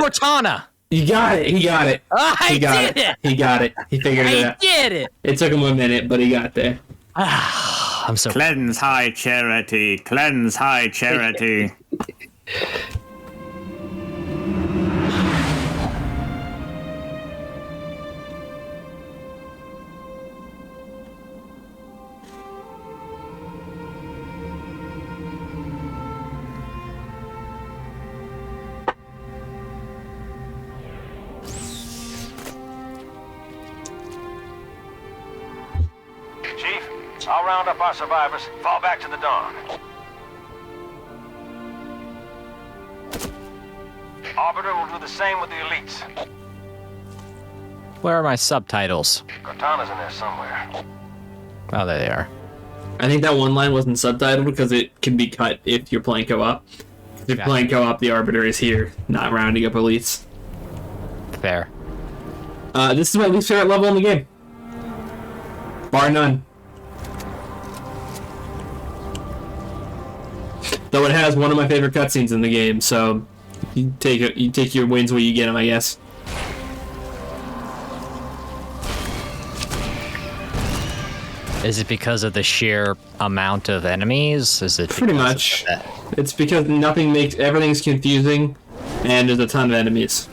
Cortana. You got it. He got it. I did it. He got it. He figured it out. I did it. It took him a minute, but he got there. I'm so Cleanse high charity. Cleanse high charity. Chief, I'll round up our survivors, fall back to the dawn. Arbiter will do the same with the elites. Where are my subtitles? Cortana's in there somewhere. Oh, there they are. I think that one line wasn't subtitled because it can be cut if you're playing co-op. If you're playing co-op, the Arbiter is here, not rounding up elites. Fair. This is my least favorite level in the game. Bar none. Though it has one of my favorite cutscenes in the game, so you take your wins where you get them, I guess. Is it because of the sheer amount of enemies? Is it pretty much? It's because everything's confusing, and there's a ton of enemies.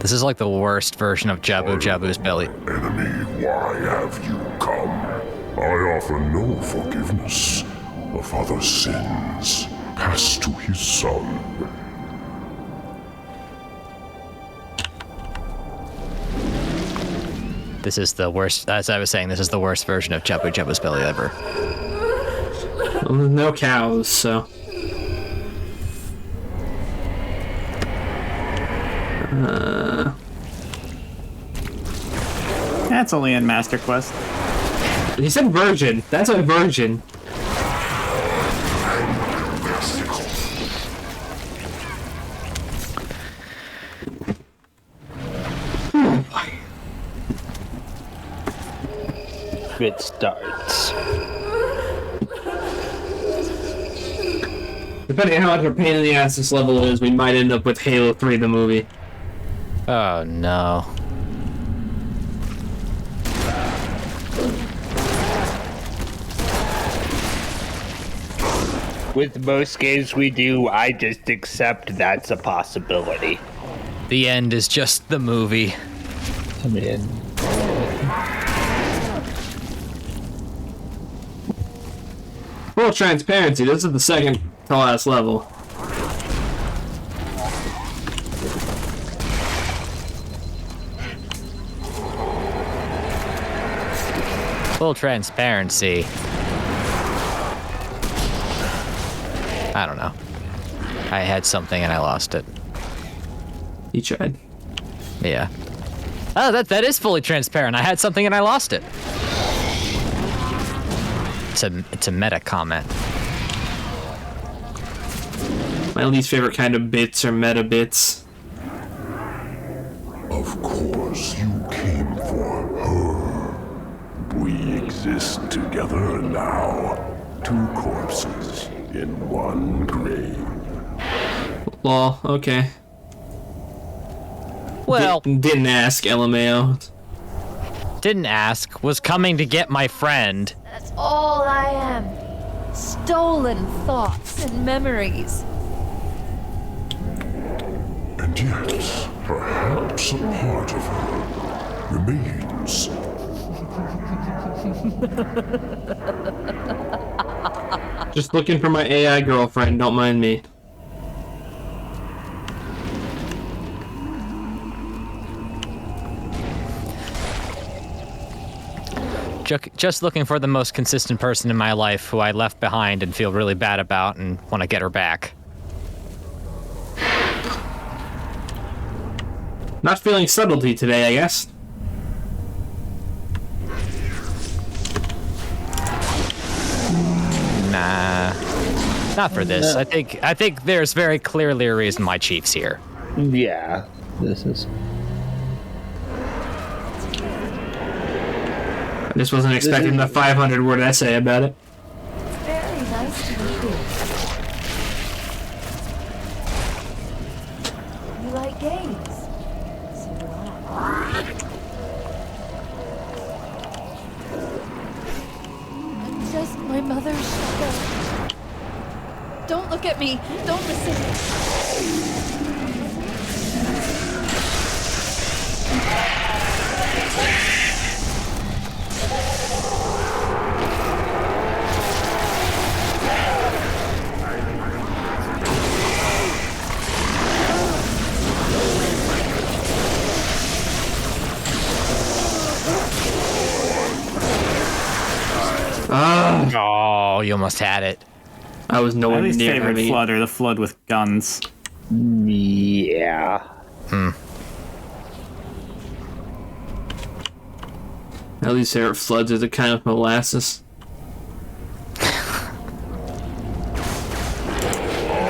This is like the worst version of Jabu Jabu's belly. Enemy, why have you come? I offer no forgiveness. A father's sins pass to his son. This is the worst, as I was saying, this is the worst version of Jabu Jabu's belly ever. Well, there's no cows, so... That's only in Master Quest. He said virgin. That's a virgin. It starts. Depending on how much of a pain in the ass this level is, we might end up with Halo 3 the movie. Oh no. With most games we do, I just accept that's a possibility. The end is just the movie. I mean... Full transparency, this is the second to last level. Full transparency. I don't know. I had something and I lost it. You tried. Yeah. Oh, that is fully transparent. I had something and I lost it. It's a meta comment. My least favorite kind of bits are meta bits. Of course, you came for her. We exist together now. Two corpses in one grave. Lol, okay. Well, didn't ask, LMAO. Didn't ask. Was coming to get my friend. That's all I am. Stolen thoughts and memories. And yet, perhaps a part of her remains. Just looking for my AI girlfriend, don't mind me. Just looking for the most consistent person in my life who I left behind and feel really bad about and want to get her back. Not feeling subtlety today, I guess. Nah, not for this. I think there's very clearly a reason why Chief's here. Yeah, this is... I just wasn't expecting the 500-word essay about it. Very nice to meet you. You like gaze. So do I. I'm just my mother's shadow. Don't look at me. Don't listen. Oh, you almost had it. I was My nowhere least near favorite having it. flood are the flood with guns. Yeah. My least favorite floods are the kind of molasses.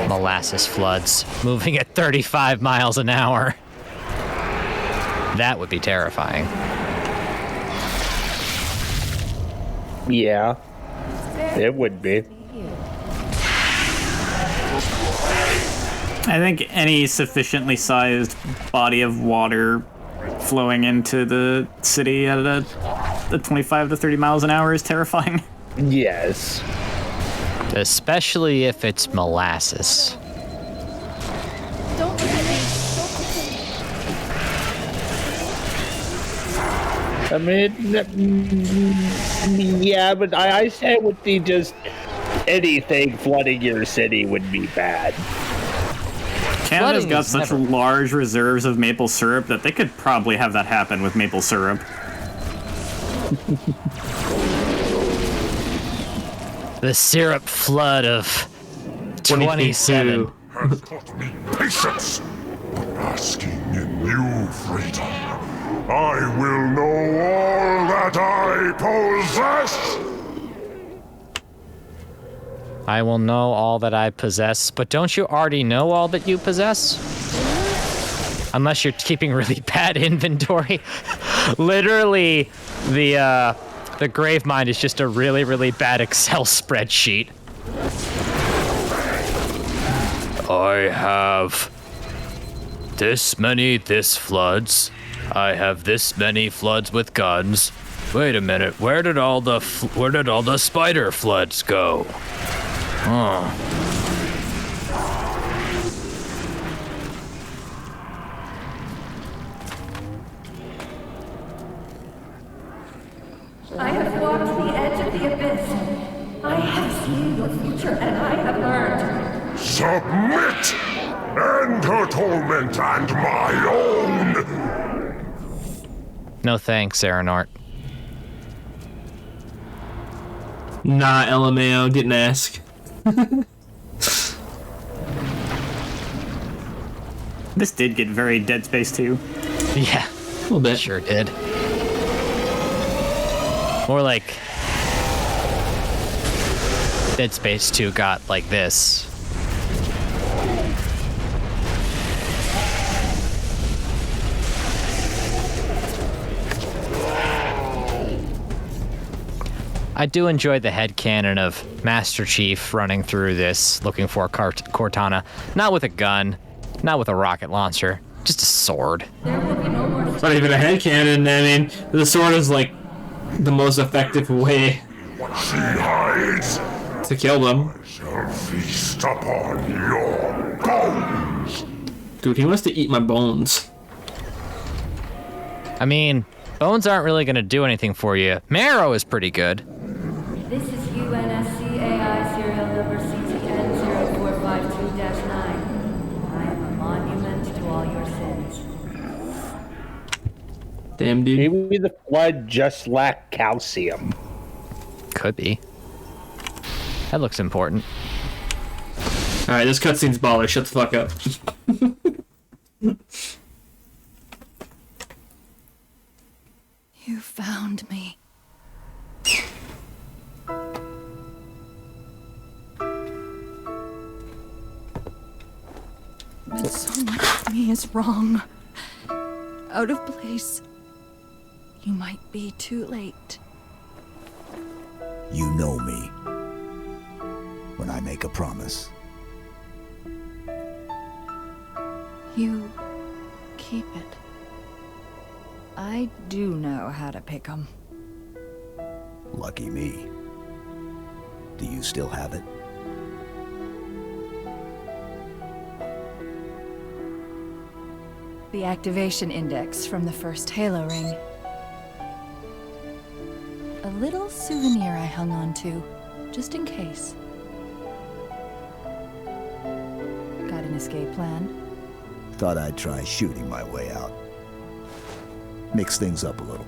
Molasses floods, moving at 35 miles an hour. That would be terrifying. Yeah. It would be. I think any sufficiently sized body of water flowing into the city at a 25 to 30 miles an hour is terrifying. Yes. Especially if it's molasses. Don't look at me. I mean, yeah, but I say it would be just anything flooding your city would be bad. Canada's Flooding got is such never- large reserves of maple syrup that they could probably have that happen with maple syrup. The syrup flood of 27. Has taught me patience, but asking in you, freedom. I will know all that I possess. I will know all that I possess, but don't you already know all that you possess? Unless you're keeping really bad inventory. Literally, the grave mine is just a really, really bad Excel spreadsheet. I have this many floods. I have this many floods with guns. Wait a minute, where did all the spider floods go? Oh. I have walked the edge of the abyss. I have seen your future, and I have learned. Submit! End her torment and my own! No thanks, Aeronort. Nah, LMAO, didn't ask. This did get very Dead Space 2. Yeah, A little bit. sure did. More like Dead Space 2 got like this. I do enjoy the headcanon of Master Chief running through this looking for Cortana. Not with a gun, not with a rocket launcher, just a sword. It's not even a headcanon. I mean, the sword is like the most effective way She hides. to kill them. Shall feast upon your bones. Dude, he wants to eat my bones. I mean, bones aren't really going to do anything for you. Marrow is pretty good. This is UNSCAI serial number CTN0452-9. I am a monument to all your sins. Damn, dude. Maybe the flood just lacked calcium. Could be. That looks important. Alright, this cutscene's baller. Shut the fuck up. You found me. But so much of me is wrong. Out of place. You might be too late. You know me. When I make a promise. You keep it. I do know how to pick 'em. Lucky me. Do you still have it? The activation index from the first Halo ring. A little souvenir I hung on to, just in case. Got an escape plan? Thought I'd try shooting my way out. Mix things up a little.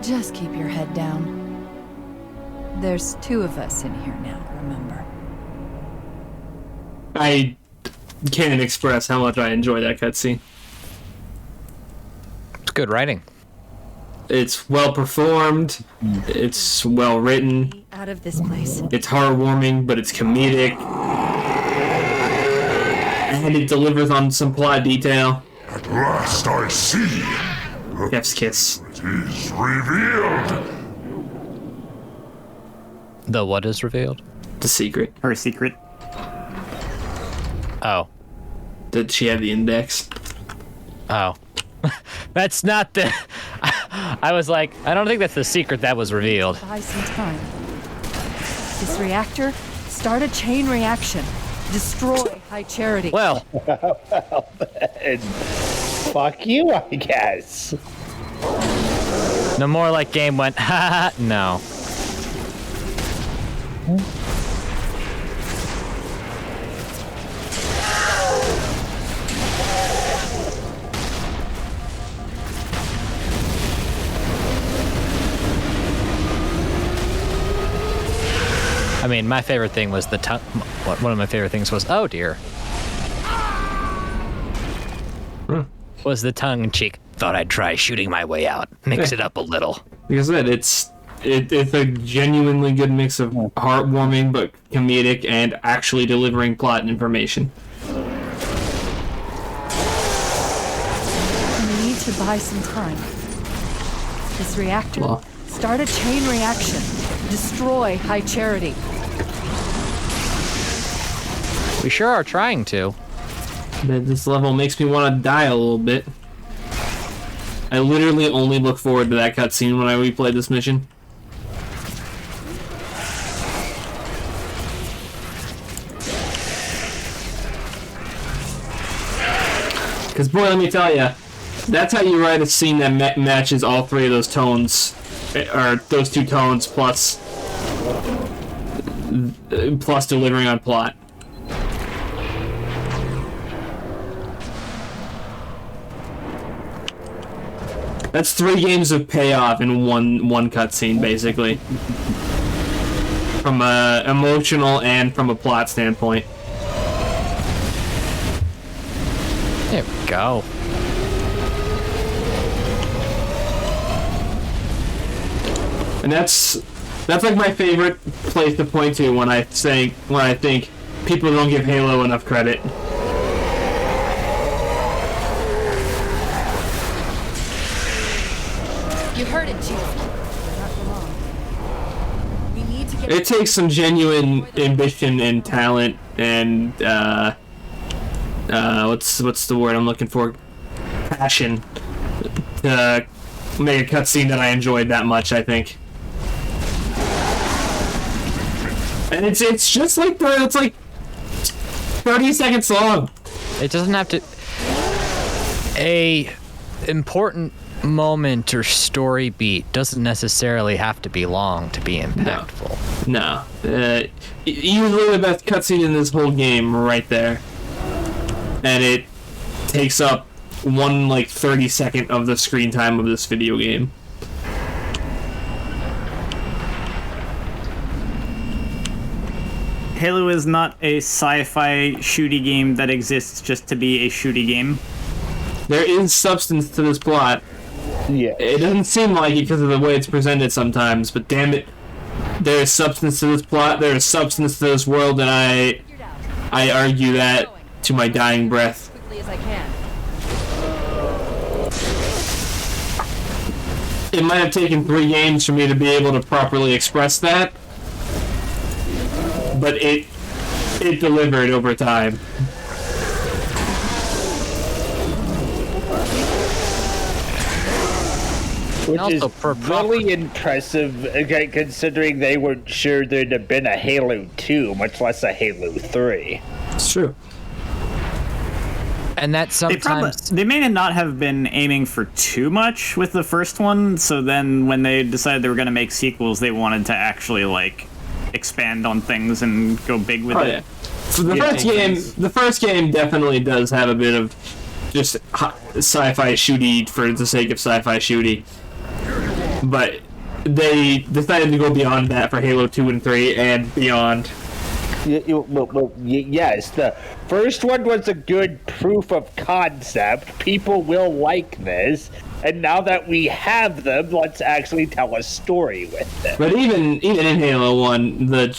Just keep your head down. There's 2 of us in here now, remember? I can't express how much I enjoy that cutscene. It's good writing. It's well performed. It's well written. Out of this place. It's heartwarming, but it's comedic. And it delivers on some plot detail. At last I see. Chef's kiss. It is revealed. The what is revealed? The secret. Her secret. Oh. Did she have the index? Oh. That's not the... I was like, I don't think that's the secret that was revealed. Buy some time. This reactor, start a chain reaction. Destroy High Charity. Well, And fuck you, I guess. no more like game went, ha no. I mean, my favorite thing was the tongue. One of my favorite things was, oh dear. Was the tongue in cheek. Thought I'd try shooting my way out. Mix it up a little. Like I said, it's a genuinely good mix of heartwarming but comedic and actually delivering plot and information. We need to buy some time. This reactor, Well. start a chain reaction. Destroy High Charity. We sure are trying to. But this level makes me want to die a little bit. I literally only look forward to that cutscene when I replay this mission. Because boy, let me tell you, that's how you write a scene that matches all 3 of those tones, or those 2 tones plus delivering on plot. That's 3 games of payoff in one cutscene, basically. From a emotional and from a plot standpoint. There we go. And that's like my favorite place to point to when I think people don't give Halo enough credit. You heard it, Chief. You're not wrong. We need to get... It takes some genuine ambition and talent and what's the word I'm looking for? Passion to make a cutscene that I enjoyed that much, I think. And it's just like it's like 30 seconds long. It doesn't have to... A important moment or story beat doesn't necessarily have to be long to be impactful. No. Easily the best cutscene in this whole game right there. And it takes up 30-second of the screen time of this video game. Halo is not a sci-fi shooty game that exists just to be a shooty game. There is substance to this plot. Yeah. It doesn't seem like it because of the way it's presented sometimes, but damn it, there is substance to this plot, there is substance to this world, and I argue that to my dying breath. quickly as I can. It might have taken 3 games for me to be able to properly express that, but it it delivered over time. Which is Also, really impressive, okay, considering they weren't sure there'd have been a Halo 2, much less a Halo 3. It's true. And that sometimes They may not have been aiming for too much with the first one, so then when they decided they were going to make sequels, they wanted to actually, like, expand on things and go big with it. Yeah. So the first game definitely does have a bit of just sci-fi shooty for the sake of sci-fi shooty. But they decided to go beyond that for Halo 2 and 3 and beyond. Yes, the first one was a good proof of concept. People will like this. And now that we have them, let's actually tell a story with them. But even in Halo 1, I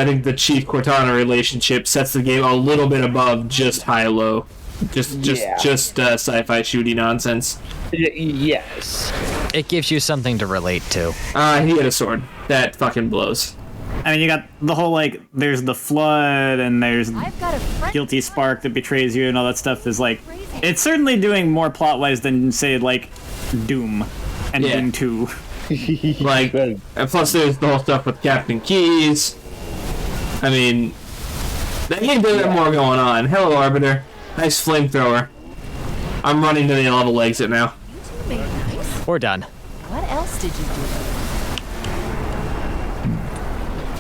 think the Chief Cortana relationship sets the game a little bit above just high-low. Just sci-fi shooty nonsense. Yes. it gives you something to relate to. He had a sword. That fucking blows. I mean, you got the whole, like, there's the flood, and there's I've got a friend. guilty spark that betrays you, and all that stuff is, like, it's certainly doing more plot-wise than, say, like, Doom and Yeah. Doom 2. Like, and plus there's the whole stuff with Captain Keys. I mean, that game does have more going on. Hello, Arbiter. Nice flamethrower. I'm running to the level exit now. Made nice. We're done. What else did you do?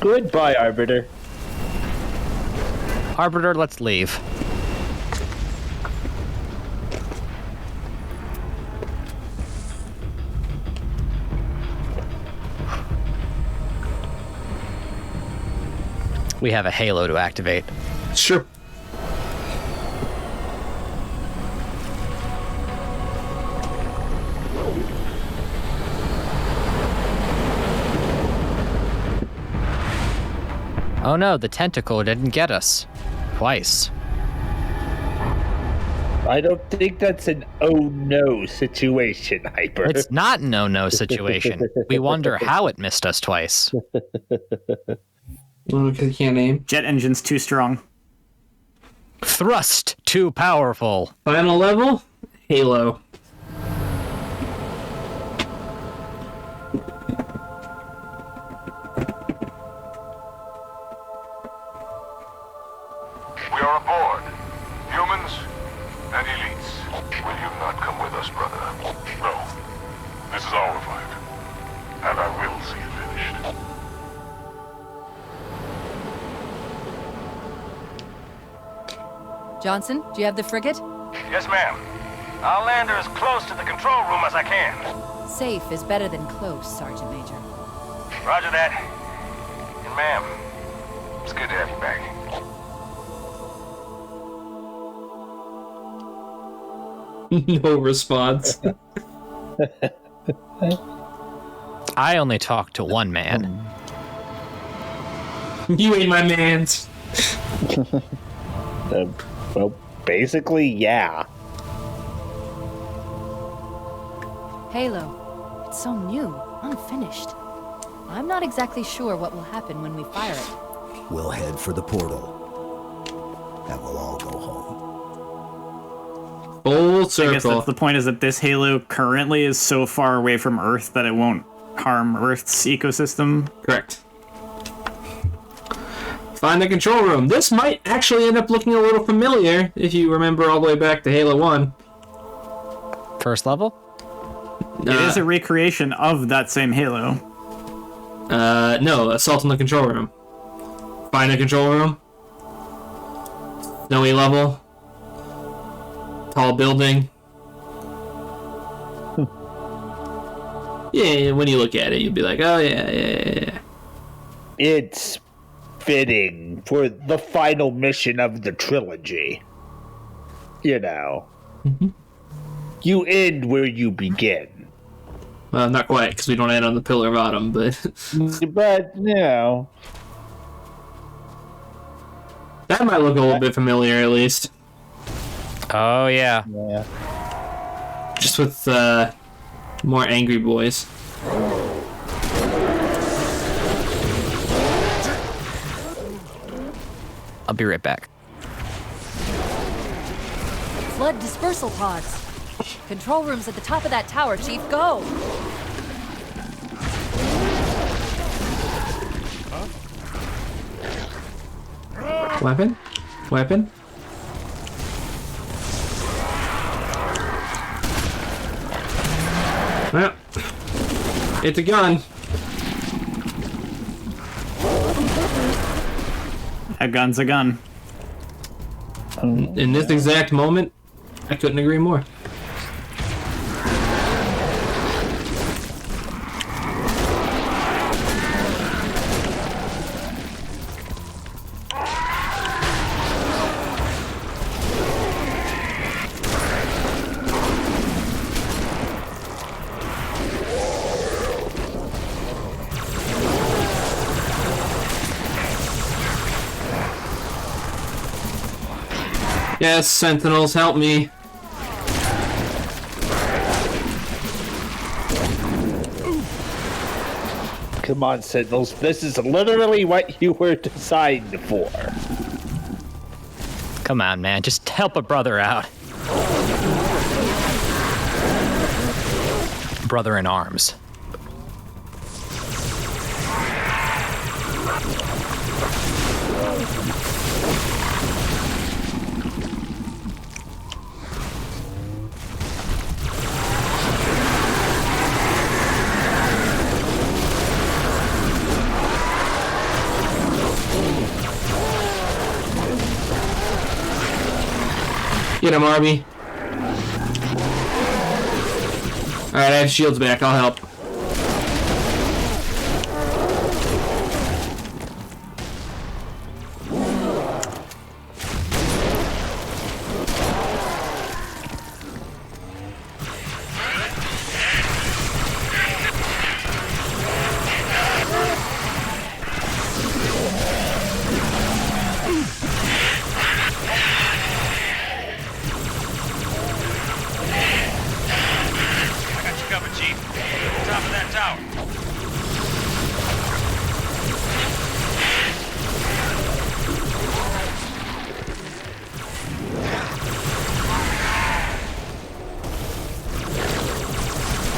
Goodbye, Arbiter. Arbiter, let's leave. We have a halo to activate. Sure. Oh no, the tentacle didn't get us. Twice. I don't think that's an oh no situation, Hyper. It's not an no-no situation. We wonder how it missed us twice. Okay, can't aim. Jet engine's too strong. Thrust too powerful. Final level? Halo. We are aboard. Humans and elites. Will you not come with us, brother? No. This is our fight. And I will see it finished. Johnson, do you have the frigate? Yes, ma'am. I'll land her as close to the control room as I can. Safe is better than close, Sergeant Major. Roger that. And ma'am, it's good to have you back. No response. I only talk to one man. You ain't my mans. Well, basically, yeah. Halo. It's so new, unfinished. I'm not exactly sure what will happen when we fire it. We'll head for the portal. And we'll all go home. Full I guess circle. that's the point, is that this Halo currently is so far away from Earth that it won't harm Earth's ecosystem. Correct. Find the control room. This might actually end up looking a little familiar if you remember all the way back to Halo 1. First level? It is a recreation of that same Halo. No, assault on the control room. Find a control room. Snowy level. Tall building. Yeah, when you look at it, you'll be like, oh yeah. It's fitting for the final mission of the trilogy. You know. You end where you begin. Well, not quite, because we don't end on the Pillar of Autumn, but... But, you know. that might look a little bit familiar, at least. Oh yeah. Yeah. Just with, more angry boys. I'll be right back. Flood dispersal pods. Control room's at the top of that tower, Chief. Go! Weapon? Weapon? Well, it's a gun. A gun's a gun. In this exact moment, I couldn't agree more. Yes, Sentinels, help me. Come on, Sentinels. This is literally what you were designed for. Come on, man. Just help a brother out. Brother in arms. Get him, Arby. Alright, I have shields back. I'll help.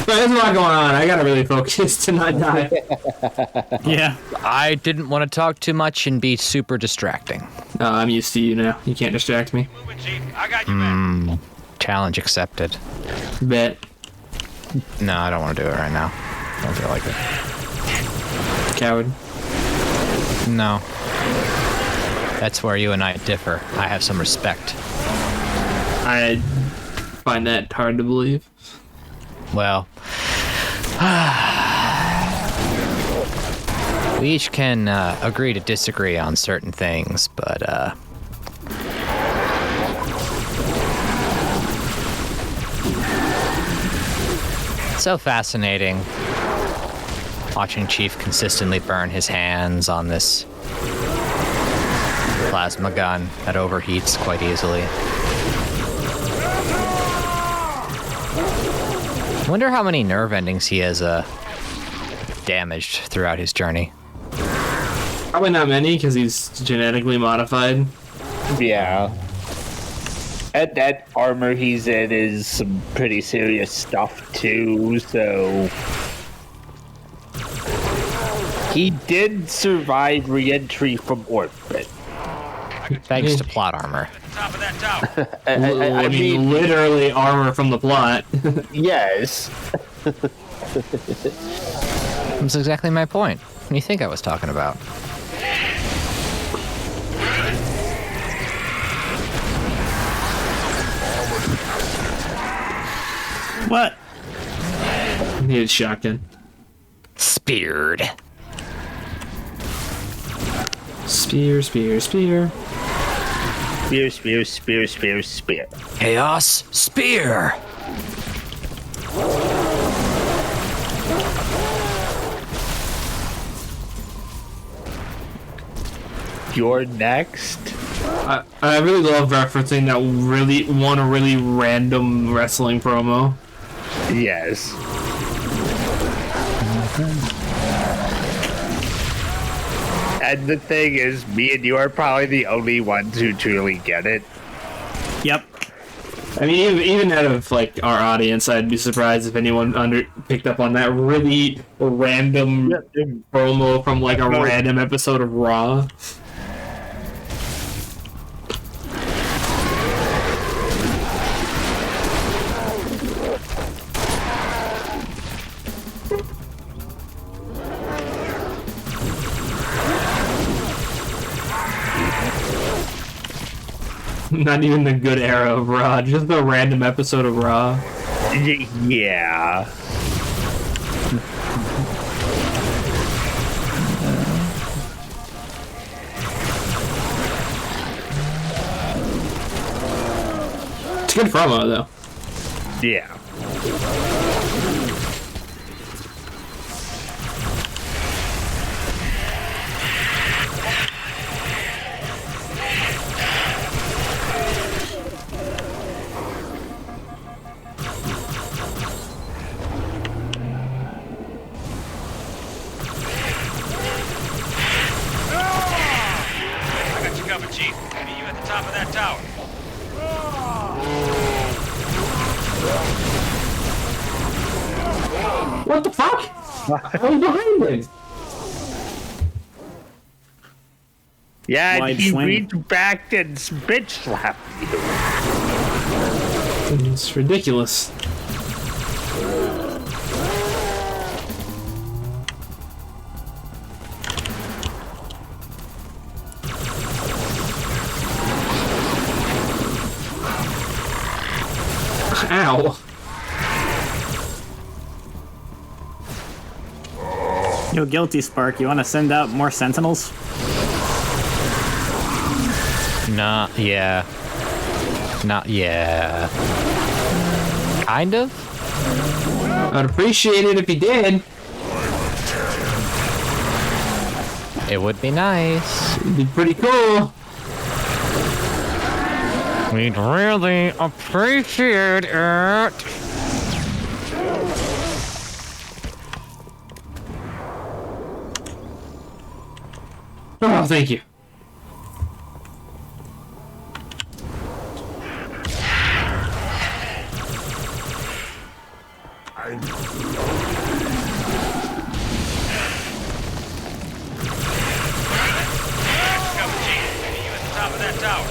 There's a lot going on. I gotta really focus to not die. Yeah. I didn't want to talk too much and be super distracting. I'm used to you now. You can't distract me. I got you, man. Challenge accepted. Bet. No, I don't want to do it right now. Don't feel like it. Coward. No. That's where you and I differ. I have some respect. I find that hard to believe. Well, we each can agree to disagree on certain things, but so fascinating watching Chief consistently burn his hands on this plasma gun that overheats quite easily. I wonder how many nerve endings he has damaged throughout his journey. Probably not many, because he's genetically modified. Yeah. And that armor he's in is some pretty serious stuff, too, so... He did survive re-entry from orbit. Thanks to plot armor. Top of that tower. I mean, literally armor from the plot. Yes. That's exactly my point. What do you think I was talking about? What? He had shotgun. Speared. Spear, spear, spear. Spear, spear, spear, spear, spear. Chaos Spear. You're next? I really love referencing that really random wrestling promo. Yes. And the thing is, me and you are probably the only ones who truly get it. Yep. I mean, even out of like our audience, I'd be surprised if anyone picked up on that really random promo from like a random episode of Raw. Not even the good era of Raw, just a random episode of Raw. Yeah. It's a good promo, though. Yeah. Chief, meet you at the top of that tower. What the fuck? I was behind him. Yeah, Wide and he swing. reached back and bitch slapped you. It's ridiculous. Ow. Yo, Guilty Spark, you want to send out more Sentinels? Not yeah. Not yeah. Kind of? I'd appreciate it if you did. It would be nice. It'd be pretty cool. We'd really appreciate it. Oh, thank you. Chief, meet you at the top of that tower.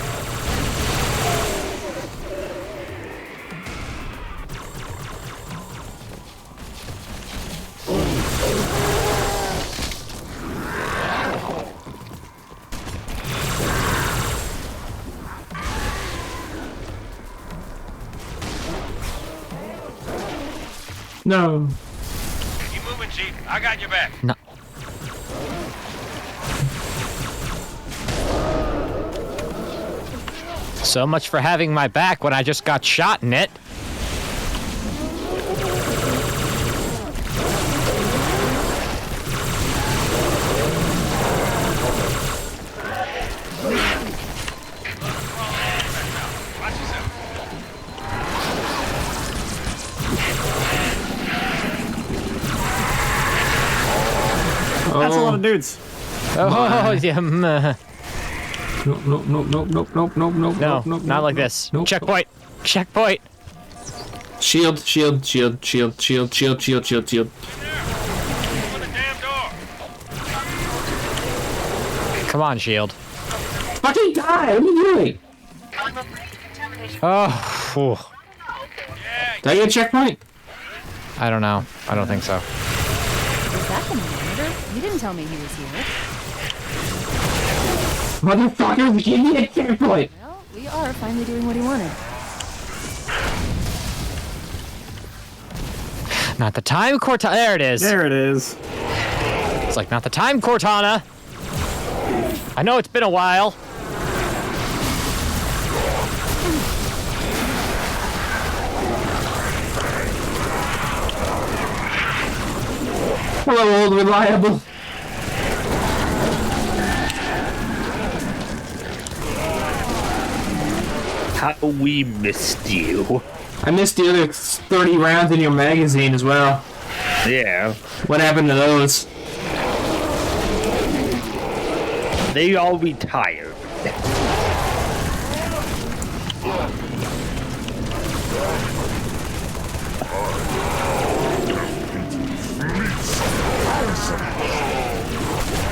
No. Keep moving, Chief. I got your back. No. So much for having my back when I just got shot in it. Watch yourself. That's a lot of dudes. Oh, yeah. Nope, nope, nope, nope, nope, nope, nope, nope, No, nope, not like this. Nope. Checkpoint. Checkpoint. Shield, shield, shield, shield, shield, shield, shield, shield, shield. Open the damn door. Come on, shield. Fucking die! What are you doing? Oh, phew. Did I get a checkpoint? I don't know. I don't think so. Was that the monitor? You didn't tell me he was here. Motherfuckers, give me a checkpoint! Well, we are finally doing what he wanted. Not the time, Cortana. There it is. There it is. It's like, not the time, Cortana. I know it's been a while. Hello, old reliable. How we missed you. I missed the other 30 rounds in your magazine as well. Yeah. What happened to those? they all retired.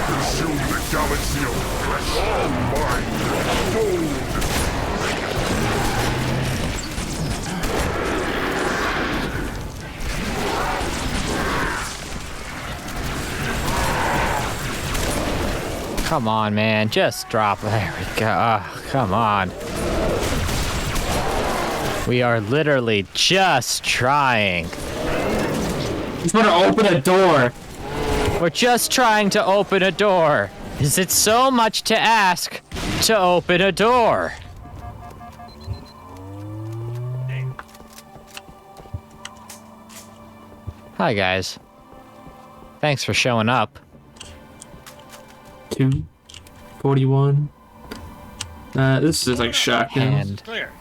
Consume the galaxy of flesh, mind, gold. Come on, man. Just drop. There we go. Come on. We are literally just trying. He's gonna open a door. We're just trying to open a door. Is it so much to ask to open a door? Hi, guys. Thanks for showing up. 241. This is like shotgun. And Clear.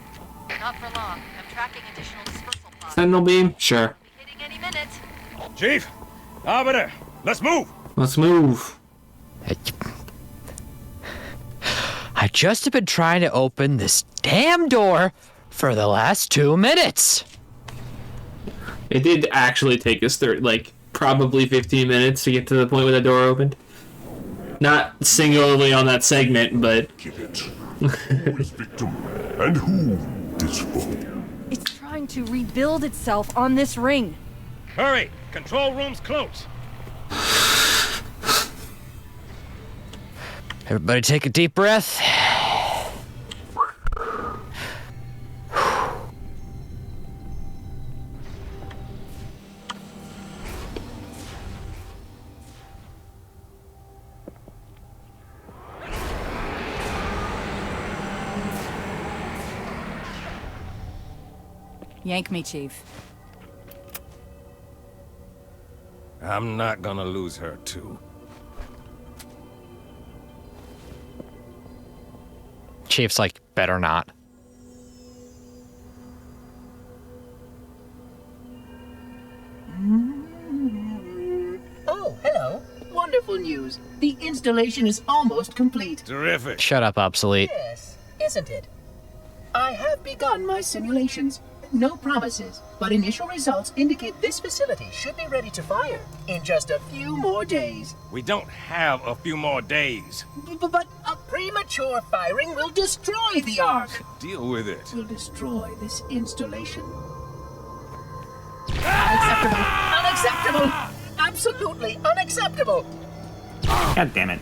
Not for long. I'm tracking additional dispersal pods. Sentinel beam? Sure. Hitting any minute. Chief, Arbiter, let's move. Let's move. I just have been trying to open this damn door for the last 2 minutes. It did actually take us probably 15 minutes to get to the point where the door opened. Not singularly on that segment, but... Give it. Who is victim and who is foe? It's trying to rebuild itself on this ring. Hurry, control room's close. Everybody take a deep breath. Yank me, Chief. I'm not gonna lose her, too. Chief's like, better not. Oh, hello. Wonderful news. The installation is almost complete. Terrific. Shut up, obsolete. Yes, isn't it? I have begun my simulations. No promises, but initial results indicate this facility should be ready to fire in just a few more days. We don't have a few more days. But a premature firing will destroy the Ark. Deal with it. Will destroy this installation. Unacceptable! Unacceptable! Absolutely unacceptable! God damn it.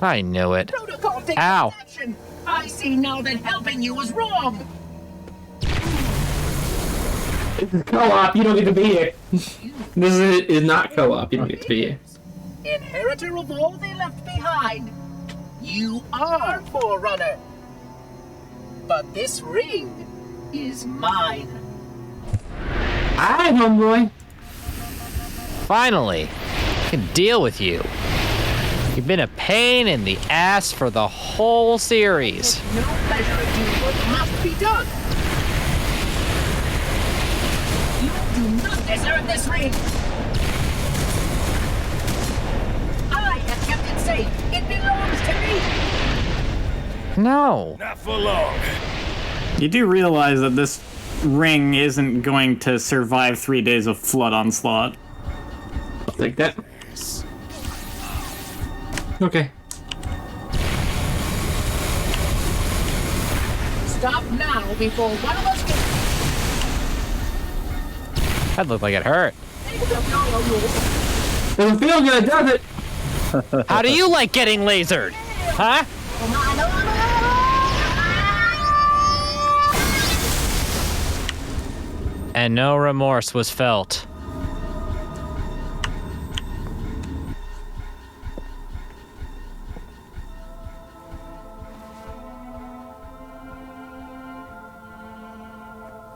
I knew it. Protocol takes Ow. action. I see now that helping you was wrong. This is co-op, you don't get to be here. This is not co-op, you don't get to be here. Inheritor of all they left behind. You are Forerunner. But this ring is mine. Hi, homeboy. Finally, I can deal with you. You've been a pain in the ass for the whole series. No pleasure of doing what must be done. You do not deserve this ring. I have kept it safe. It belongs to me. No. Not for long. You do realize that this ring isn't going to survive 3 days of flood onslaught. I'll take that. Okay. Stop now before one of us gets... That looked like it hurt. Doesn't feel good, does it? How do you like getting lasered? Huh? And no remorse was felt.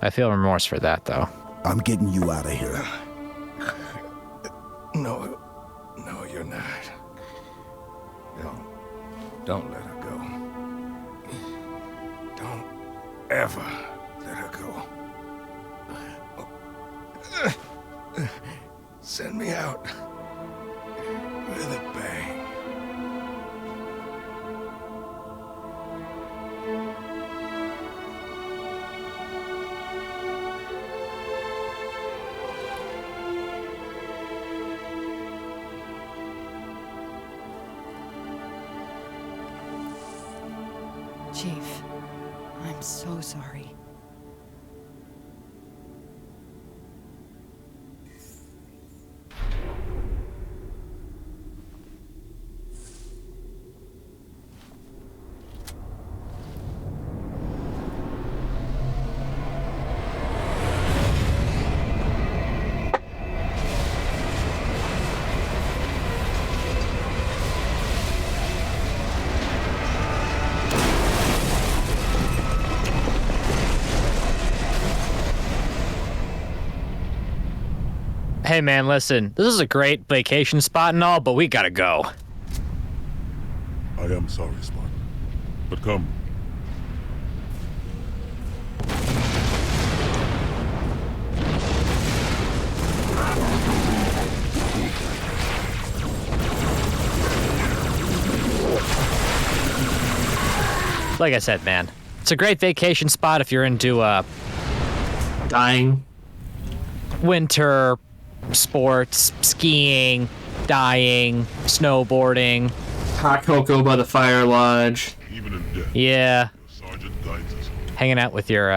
I feel remorse for that, though. I'm getting you out of here. No, you're not. Don't let her go. Don't ever let her go. Send me out with a bang. Chief, I'm so sorry. Hey man, listen, this is a great vacation spot and all, but we gotta go. I am sorry, Spartan. But come. Like I said, man, it's a great vacation spot if you're into Dying. winter sports, skiing, dying, snowboarding. Hot cocoa by the fire lodge. Even in death, Yeah, the sergeant guides us. hanging out with your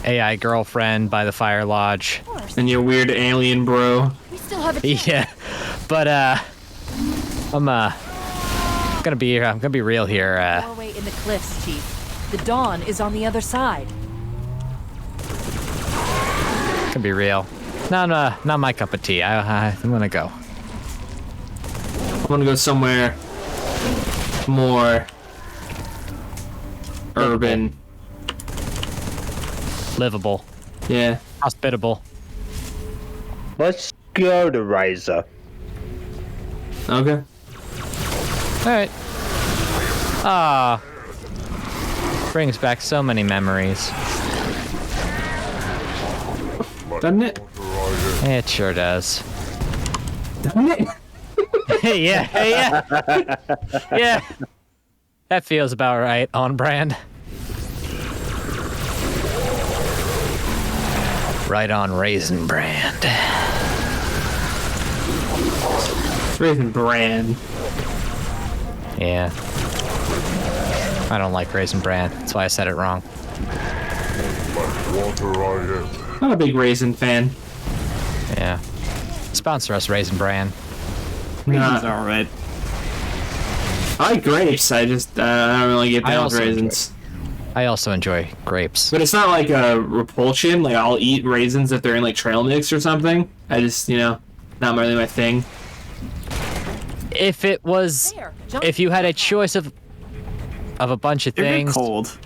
AI girlfriend by the fire lodge. And your weird alien bro. We still have a chance. Yeah, but I'm gonna be here. I'm gonna be real here. Doorway in the cliffs, Chief. The dawn is on the other side. Gonna be real. Not my cup of tea. I'm gonna go. I want to go somewhere more urban. Livable, Yeah. hospitable. Let's go to Ryza. Okay. All right. Ah, brings back so many memories. Doesn't it? It sure does. Doesn't it? Yeah. Yeah. That feels about right. On brand. Right on Raisin Brand. Raisin Bran. Yeah. I don't like Raisin Bran. That's why I said it wrong. Water I am. Not a big raisin fan. Yeah. Sponsor us, Raisin Bran. Nah. It's alright. I like grapes. I just I don't really get I down with also raisins. I also enjoy grapes. But it's not like a repulsion. Like I'll eat raisins if they're in like trail mix or something. I just not really my thing. If it was, There, jump if you had a choice of a bunch of You're getting things, cold.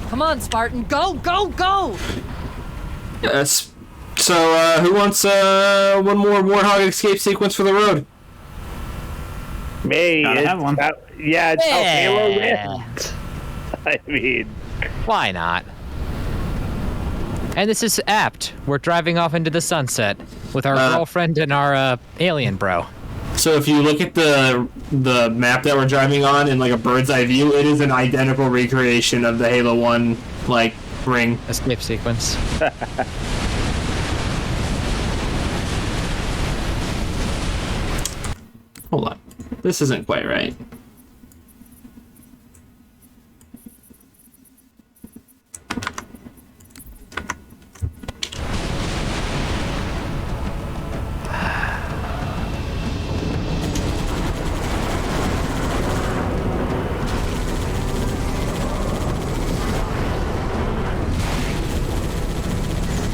Come on, Spartan. Go, go, go! Yes. So who wants one more Warthog escape sequence for the road? Me. Gotta have one. Yeah, it's how Halo Yeah. wins. I mean, why not? And this is apt. We're driving off into the sunset with our girlfriend and our alien bro. So if you look at the map that we're driving on in like a bird's eye view, it is an identical recreation of the Halo 1 like ring. Escape sequence. Hold on. This isn't quite right.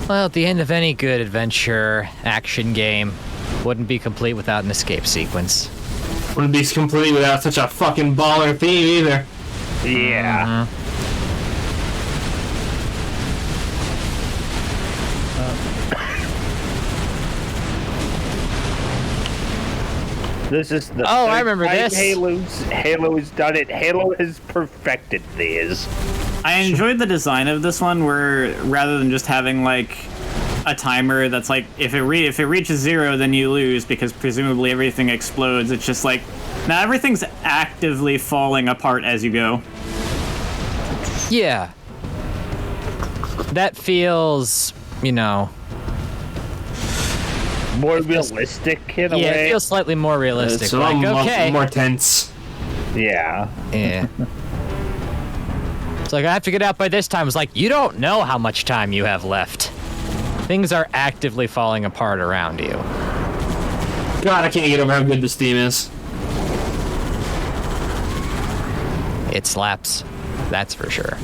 Well, at the end of any good adventure action game wouldn't be complete without an escape sequence. Wouldn't be complete without such a fucking baller theme either. yeah. This is the Oh, I third remember time this. Halo's done it. Halo has perfected these. I enjoyed the design of this one, where rather than just having like a timer that's like if it reaches 0, then you lose because presumably everything explodes. It's just like now everything's actively falling apart as you go. Yeah. That feels, More realistic in a yeah, way. it feels slightly more realistic. It's a Like, lot okay, more tense. Yeah. Yeah. It's like, I have to get out by this time. It's like, you don't know how much time you have left. Things are actively falling apart around you. God, I can't get over how good this theme is. It slaps. That's for sure.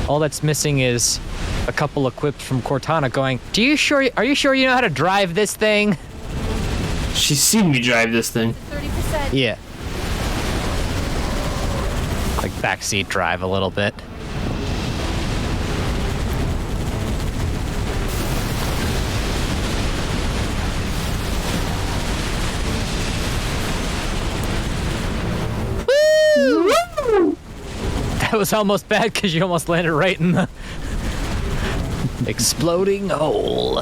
All that's missing is a couple of quips from Cortana going, are you sure you know how to drive this thing? She's seen me drive this thing. 30%. Yeah. Like backseat drive a little bit. Woo! That was almost bad because you almost landed right in the exploding hole.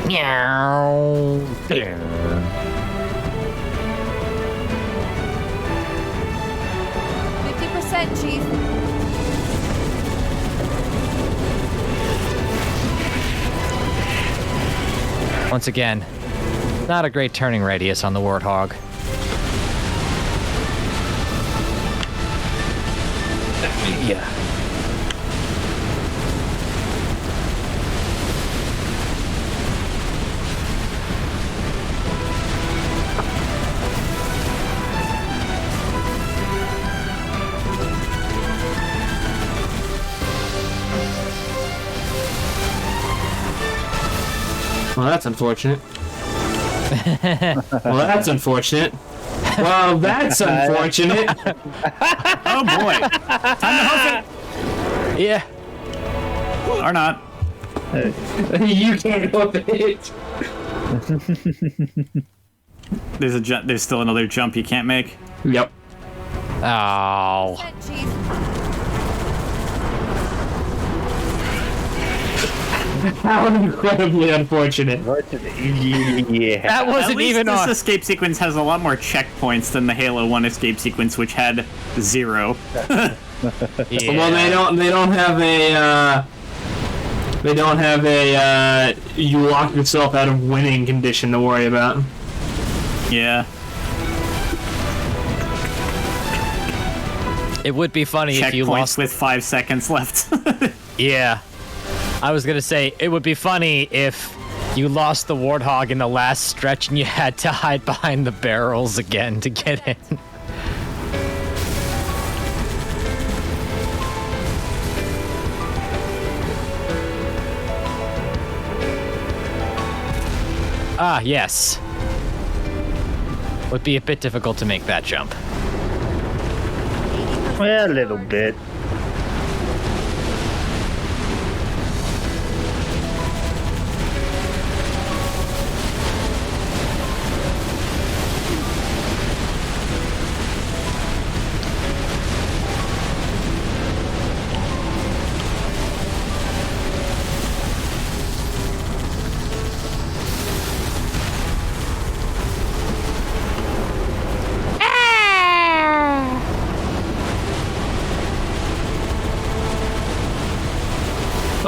Meow. 50%, Chief. Once again, not a great turning radius on the Warthog. Yeah. Well, that's unfortunate. Well, that's unfortunate. Well, that's unfortunate. Oh boy. Time to hoof it. Yeah. Or not. You can't hoof it. There's still another jump you can't make. Yep. Oh. Chief. How incredibly unfortunate. Yeah. That wasn't At least even this on. escape sequence has a lot more checkpoints than the Halo 1 escape sequence, which had 0. Yeah. Well, they don't have a you lock yourself out of winning condition to worry about. Yeah. It would be funny if you Checkpoints lost. with 5 seconds left. Yeah. I was gonna say, it would be funny if you lost the Warthog in the last stretch and you had to hide behind the barrels again to get in. Ah, yes. Would be a bit difficult to make that jump. Well, a little bit.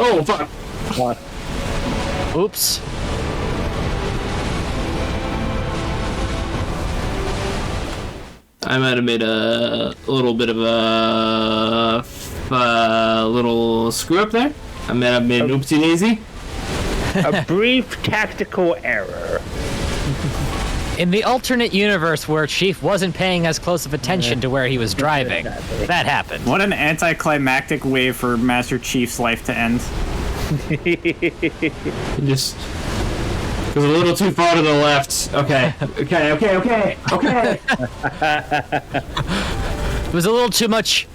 Oh, fuck. What? Oops. I might have made a little bit of a little screw up there. I might have made an oopsie daisy. A brief tactical error. In the alternate universe where Chief wasn't paying as close of attention to where he was driving, that happened. What an anticlimactic way for Master Chief's life to end. Just goes a little too far to the left. Okay. It was a little too much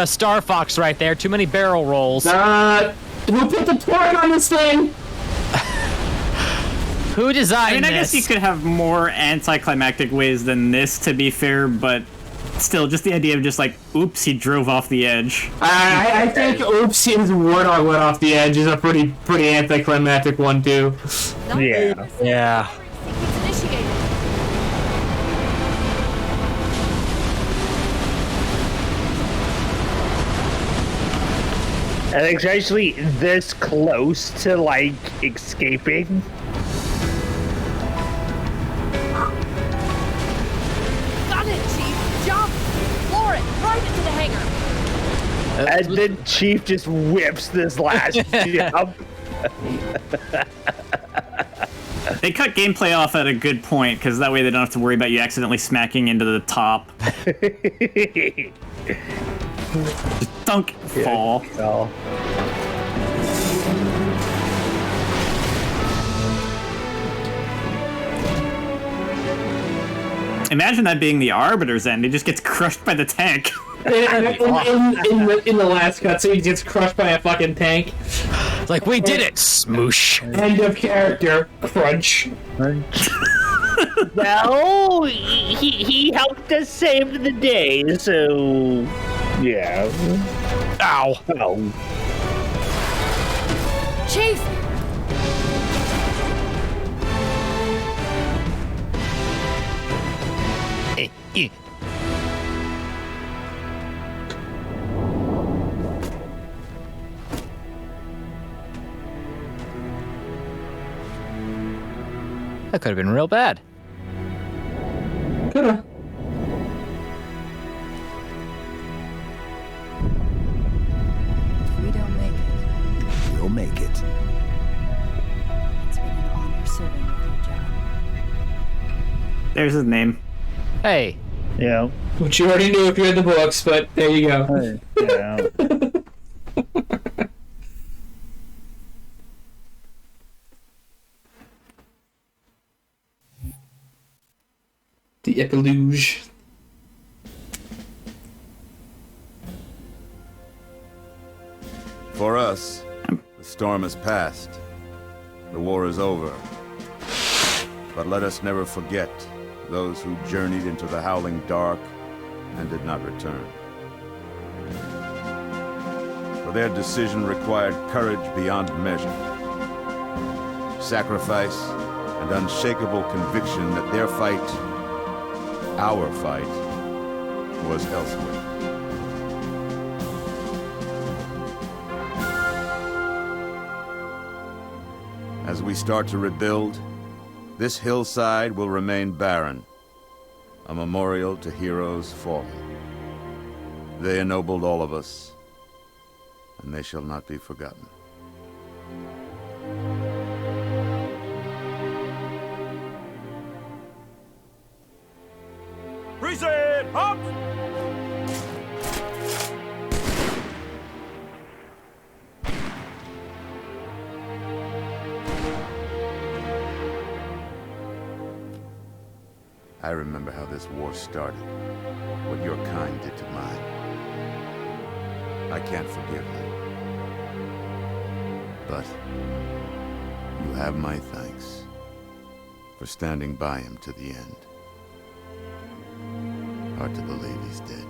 Star Fox right there. Too many barrel rolls. Who put the torque on this thing? Who designed I mean, I guess this? you could have more anticlimactic ways than this, to be fair, but still, just the idea of just like, oops, he drove off the edge. I think oops, his Warthog went off the edge is a pretty anticlimactic one too. Yeah. Yeah. Sequence initiated. And especially this close to, like, escaping. Got it, Chief! Jump! Floor it! Right into the hangar! And then Chief just whips this last jump. They cut gameplay off at a good point, because that way they don't have to worry about you accidentally smacking into the top. Thunk. Fall. Oh. Imagine that being the Arbiter's end. He just gets crushed by the tank. In the last cutscene, he gets crushed by a fucking tank. Like, we did it! Smoosh. End of character. Crunch. Well, he helped us save the day, so... Yeah. Ow. Oh. Chief! That could have been real bad. Coulda. If we don't make it, We'll make it. it's been an honor serving with you, John. There's his name. Hey. Yeah. Which you already knew if you read the books, but there you go. Yeah. The epilogue. For us, the storm has passed. The war is over. But let us never forget those who journeyed into the howling dark and did not return. For their decision required courage beyond measure, sacrifice, and unshakable conviction that their fight, our fight, was elsewhere. As we start to rebuild, this hillside will remain barren, a memorial to heroes fallen. They ennobled all of us, and they shall not be forgotten. Reset! Up! I remember how this war started, what your kind did to mine. I can't forgive them. But you have my thanks for standing by him to the end. Hard to believe he's dead.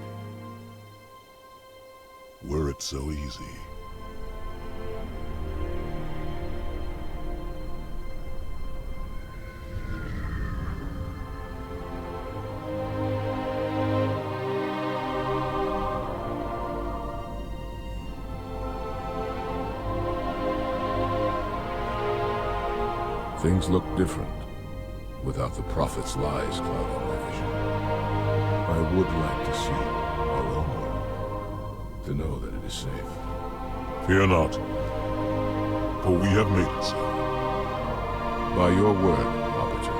Were it so easy. Things look different without the Prophet's lies clouding my vision. I would like to see our own world, to know that it is safe. Fear not, for we have made it so. By your word, Arbiter.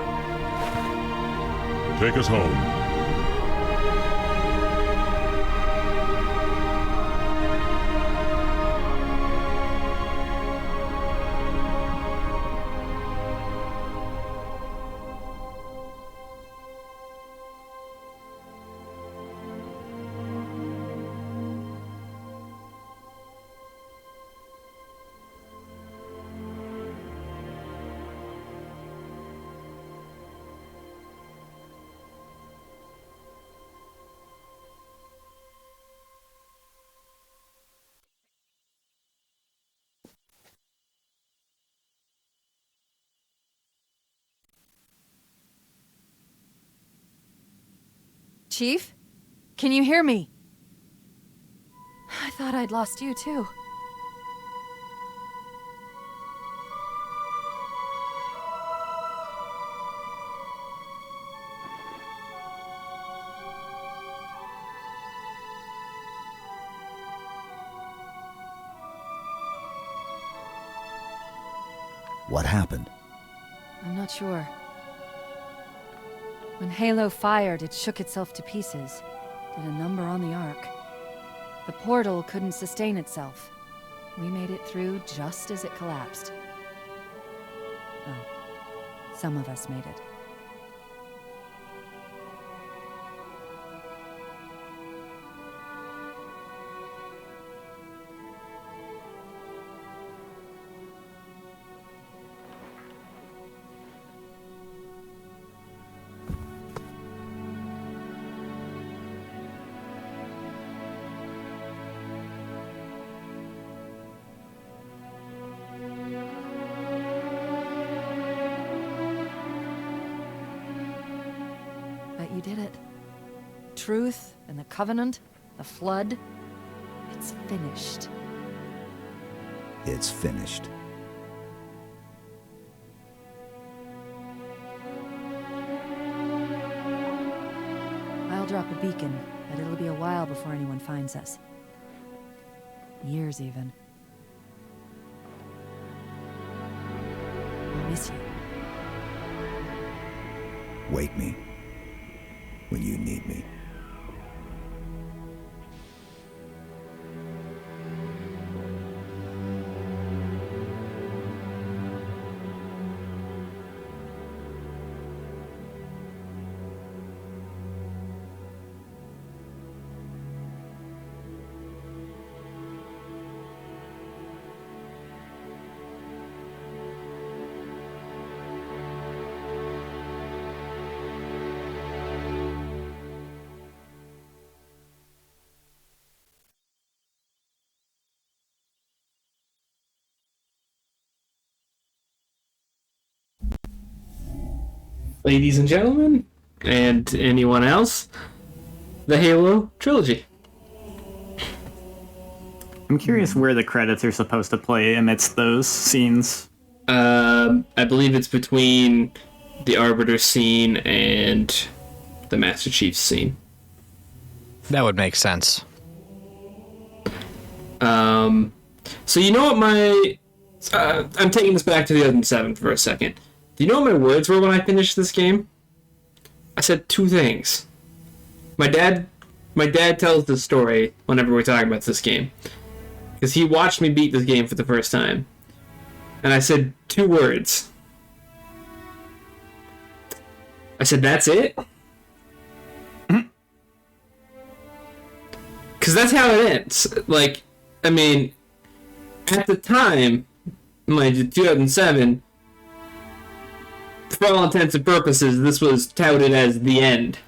Take us home. Chief? Can you hear me? I thought I'd lost you too. What happened? I'm not sure. When Halo fired, it shook itself to pieces. Did a number on the Ark. The portal couldn't sustain itself. We made it through just as it collapsed. Oh, some of us made it. You did it. Truth and the Covenant, the Flood, it's finished. It's finished. I'll drop a beacon, but it'll be a while before anyone finds us. Years, even. I'll miss you. Wake me when you need me. Ladies and gentlemen, and anyone else, the Halo trilogy. I'm curious where the credits are supposed to play amidst those scenes. I believe it's between the Arbiter scene and the Master Chief scene. That would make sense. So you know what my... I'm taking this back to 2007 for a second. Do you know what my words were when I finished this game? I said two things. My dad tells this story whenever we're talking about this game. Because he watched me beat this game for the first time. And I said two words. I said, that's it? Because that's how it ends. Like, I mean, at the time, mind you, 2007, for all intents and purposes, this was touted as the end.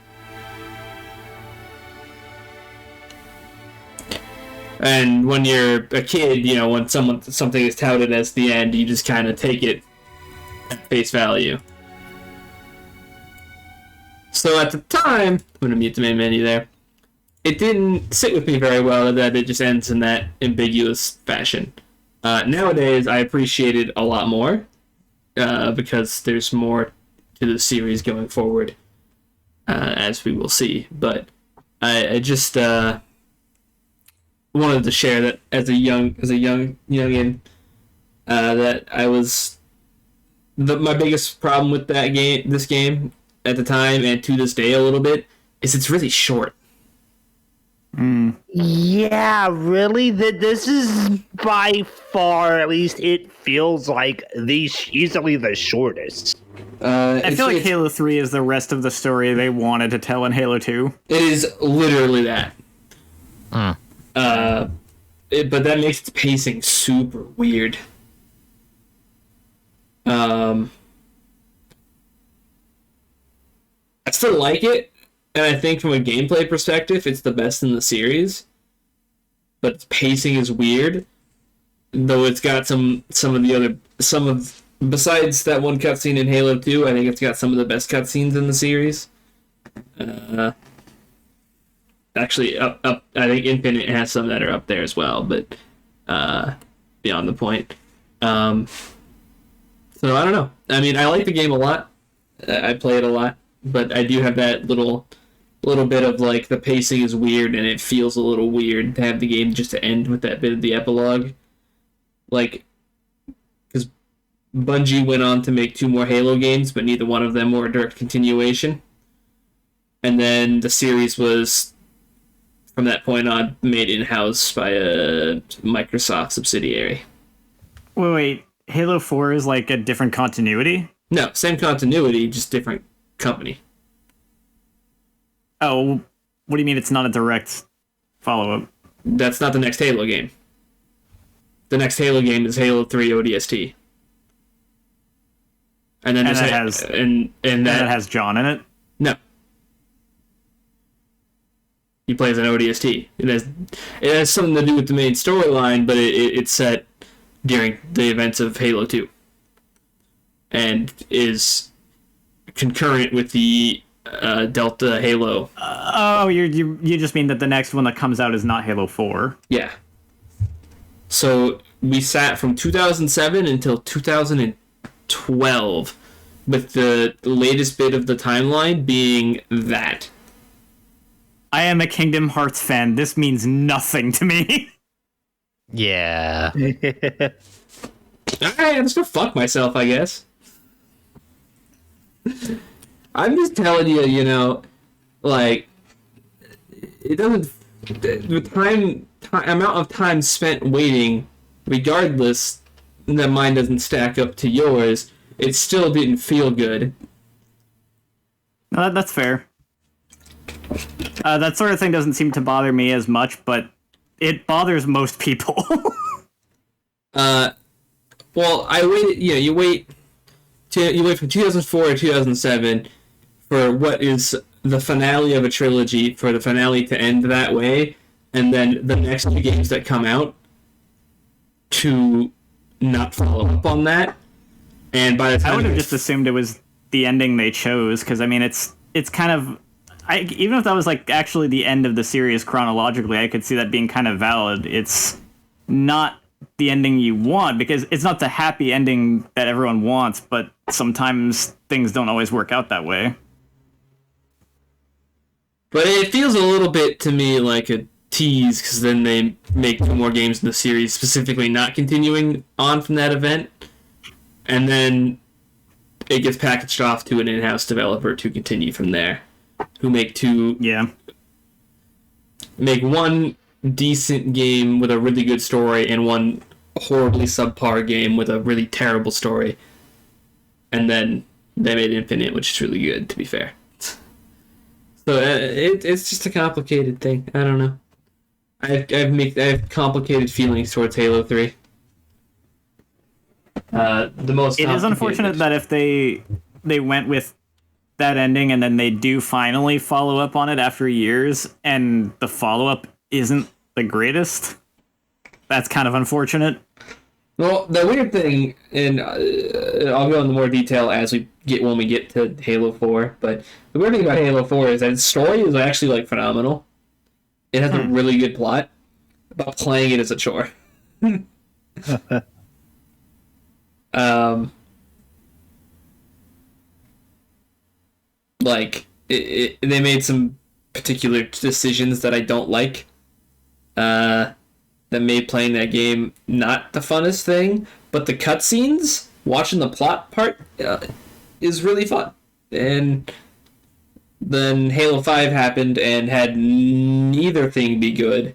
And when you're a kid, you know, when something is touted as the end, you just kind of take it at face value. So at the time, I'm going to mute the main menu there, it didn't sit with me very well that it just ends in that ambiguous fashion. Nowadays, I appreciate it a lot more, because there's more to the series going forward, as we will see. But I just wanted to share that as a youngin, that I was my biggest problem with this game at the time and to this day a little bit is it's really short. Yeah, really? This is by far, at least it feels like, easily the shortest. I feel like Halo 3 is the rest of the story they wanted to tell in Halo 2. It is literally that. But that makes its pacing super weird. I still like it, and I think from a gameplay perspective, it's the best in the series. But its pacing is weird, though it's got some of besides that one cutscene in Halo 2, I think it's got some of the best cutscenes in the series. Actually, up. I think Infinite has some that are up there as well, but beyond the point. So I don't know. I mean, I like the game a lot. I play it a lot, but I do have that little bit of like the pacing is weird, and it feels a little weird to have the game just to end with that bit of the epilogue. Like, because Bungie went on to make 2 more Halo games, but neither one of them were a direct continuation. And then the series was, from that point on, made in-house by a Microsoft subsidiary. Wait, Halo 4 is like a different continuity? No, same continuity, just different company. Oh, what do you mean it's not a direct follow-up? That's not the next Halo game. The next Halo game is Halo 3 ODST. And then that has John in it? No. He plays an ODST. It has something to do with the main storyline, but it's set during the events of Halo 2. And is concurrent with the Delta Halo. You just mean that the next one that comes out is not Halo 4? Yeah. So we sat from 2007 until 2012, with the latest bit of the timeline being that. I am a Kingdom Hearts fan. This means nothing to me. Yeah. Alright, I'm just gonna fuck myself, I guess. I'm just telling you, you know, like, it doesn't, the amount of time spent waiting, regardless that mine doesn't stack up to yours, it still didn't feel good. No, that's fair. That sort of thing doesn't seem to bother me as much, but it bothers most people. Well, I waited, you wait from 2004 to 2007 for what is the finale of a trilogy, for the finale to end that way, and then the next 2 games that come out to not follow up on that. And by the time I would have just assumed it was the ending they chose, because I mean it's kind of, even if that was like actually the end of the series chronologically, I could see that being kind of valid. It's not the ending you want, because it's not the happy ending that everyone wants, but sometimes things don't always work out that way. But it feels a little bit to me like a tease, because then they make 2 more games in the series, specifically not continuing on from that event. And then it gets packaged off to an in-house developer to continue from there, who make 2... Yeah. Make 1 decent game with a really good story and 1 horribly subpar game with a really terrible story. And then they made Infinite, which is really good, to be fair. So it's just a complicated thing. I don't know. I have complicated feelings towards Halo 3. The most. It is unfortunate that if they went with that ending and then they do finally follow up on it after years, and the follow-up isn't the greatest. That's kind of unfortunate. Well, the weird thing, and I'll go into more detail when we get to Halo 4, but the weird thing about Halo 4 is that its story is actually, like, phenomenal. It has a really good plot, but playing it is a chore. They made some particular decisions that I don't like, that made playing that game not the funnest thing, but the cutscenes, watching the plot part, is really fun. And then Halo 5 happened and had neither thing be good,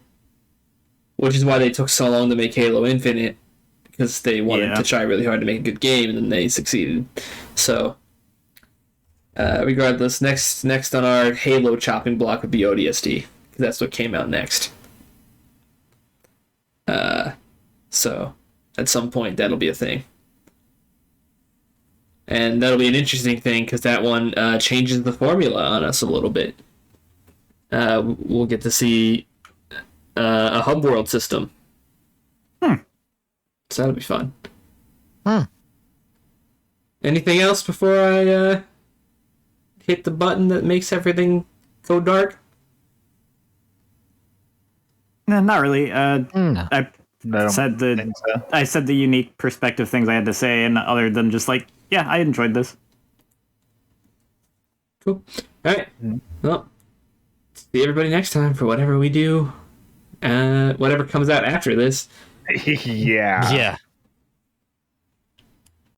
which is why they took so long to make Halo Infinite, because they wanted to try really hard to make a good game, and then they succeeded. So, regardless, next on our Halo chopping block would be ODST, because that's what came out next. So, at some point, that'll be a thing. And that'll be an interesting thing, because that one changes the formula on us a little bit. We'll get to see a hub world system. So that'll be fun. Anything else before I hit the button that makes everything go dark? No, not really. No. I said the unique perspective things I had to say, and other than just like, yeah, I enjoyed this. Cool. All right. Well, see everybody next time for whatever we do. Whatever comes out after this. Yeah. Yeah.